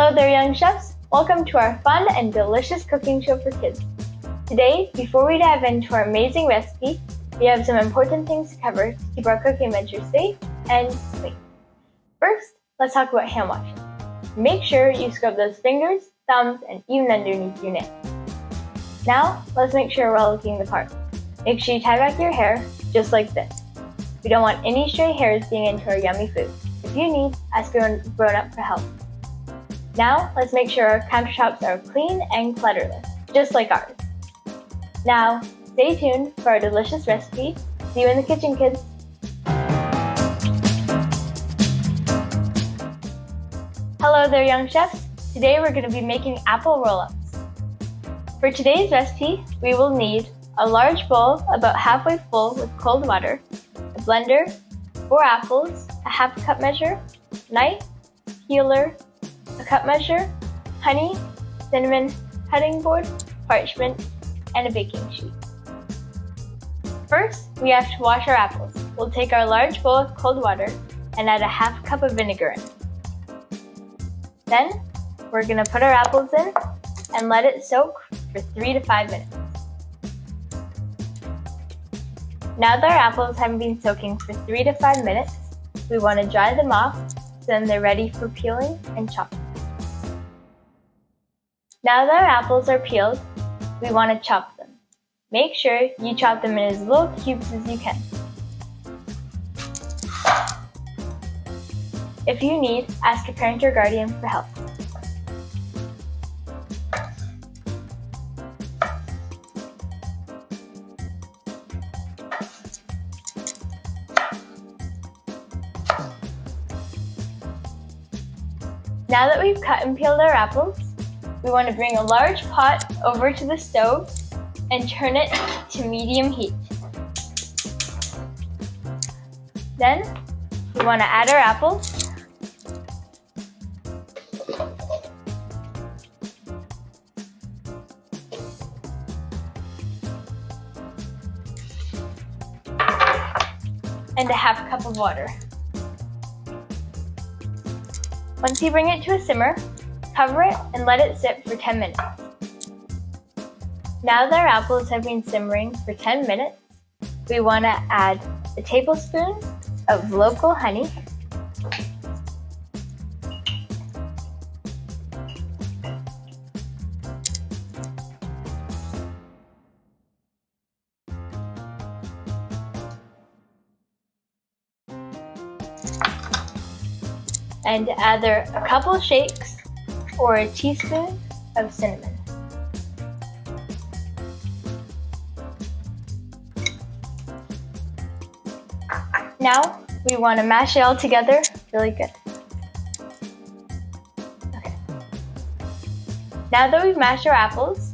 Hello there, young chefs! Welcome to our fun and delicious cooking show for kids. Today, before we dive into our amazing recipe, we have some important things to cover to keep our cooking adventure safe and clean. First, let's talk about hand washing. Make sure you scrub those fingers, thumbs, and even underneath your nails. Now, let's make sure we're all looking the part. Make sure you tie back your hair, just like this. We don't want any stray hairs being into our yummy food. If you need, ask your grown-up for help. Now, let's make sure our countertops are clean and clutterless, just like ours. Now, stay tuned for our delicious recipe. See you in the kitchen, kids! Hello there, young chefs! Today we're going to be making apple roll-ups. For today's recipe, we will need a large bowl about halfway full with cold water, a blender, 4 apples, a half cup measure, knife, peeler, a cup measure, honey, cinnamon, cutting board, parchment, and a baking sheet. First, we have to wash our apples. We'll take our large bowl of cold water and add a half cup of vinegar in. Then, we're going to put our apples in and let it soak for 3 to 5 minutes. Now that our apples have been soaking for 3 to 5 minutes, we want to dry them off so then they're ready for peeling and chopping. Now that our apples are peeled, we want to chop them. Make sure you chop them in as little cubes as you can. If you need, ask a parent or guardian for help. Now that we've cut and peeled our apples, we want to bring a large pot over to the stove and turn it to medium heat. Then, we want to add our apples. And a half cup of water. Once you bring it to a simmer, cover it and let it sit for 10 minutes. Now that our apples have been simmering for 10 minutes, we want to add a tablespoon of local honey, and either a couple shakes or a teaspoon of cinnamon. Now, we want to mash it all together really good. Okay. Now that we've mashed our apples,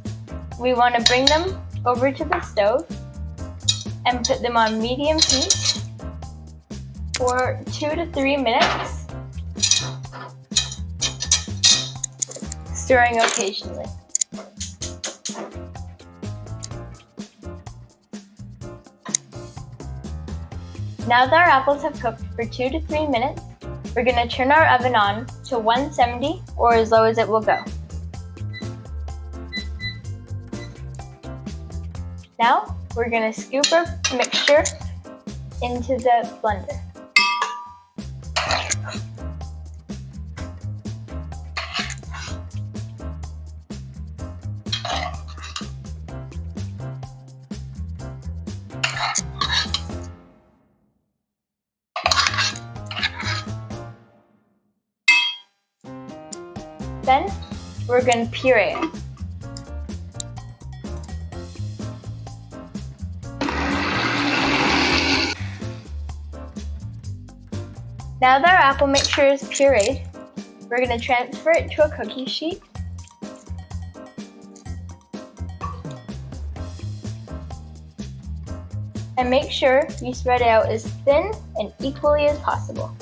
we want to bring them over to the stove and put them on medium heat for 2 to 3 minutes. Stirring occasionally. Now that our apples have cooked for 2 to 3 minutes, we're going to turn our oven on to 170 or as low as it will go. Now, we're going to scoop our mixture into the blender. Then, we're going to puree it. Now that our apple mixture is pureed, we're going to transfer it to a cookie sheet. And make sure you spread it out as thin and equally as possible.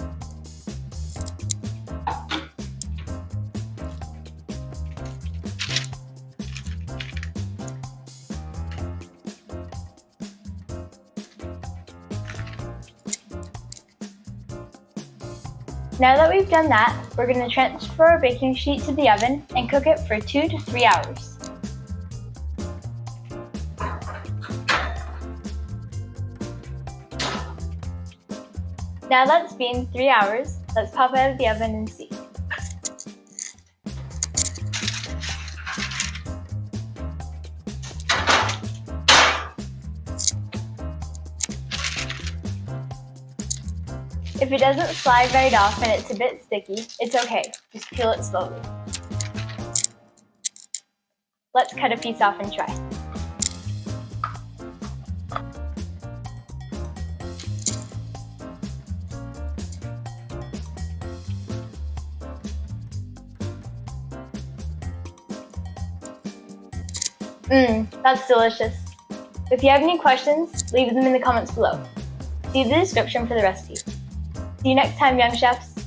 Now that we've done that, we're going to transfer our baking sheet to the oven and cook it for 2 to 3 hours. Now that it's been 3 hours, let's pop it out of the oven and see. If it doesn't slide right off and it's a bit sticky, it's okay. Just peel it slowly. Let's cut a piece off and try. That's delicious. If you have any questions, leave them in the comments below. See the description for the recipe. See you next time, young chefs!